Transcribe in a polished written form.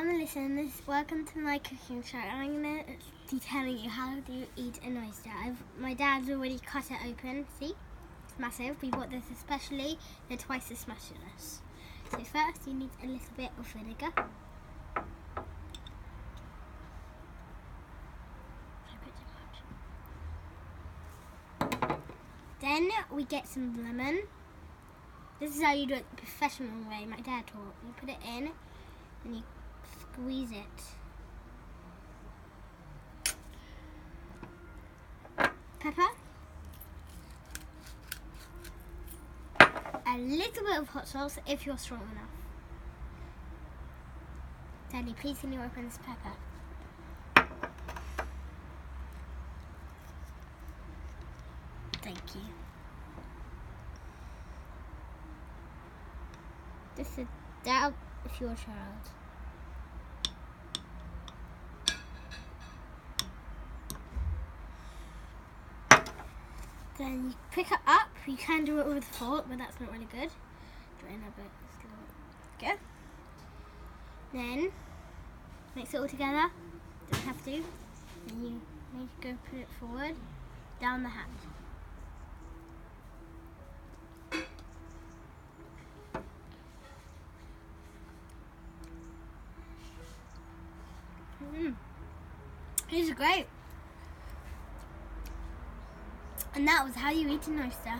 Hello listeners, welcome to my cooking show. I'm going to be telling you how to eat an oyster. My dad's already cut it open, see? It's massive. We bought this especially, they're twice as much as us. So first you need a little bit of vinegar. Then we get some lemon. This is how you do it the professional way, my dad taught. You put it in and you squeeze it. Pepper. A little bit of hot sauce if you're strong enough. Daddy, please can you open this pepper? Thank you. This is that if you're a child. Then you pick it up. You can do it with a fork, but that's not really good. Do it in a bit slow. Okay. Then mix it all together. Don't have to. Then you need to go put it forward down the hat. These are great. And that was how you eat an oyster.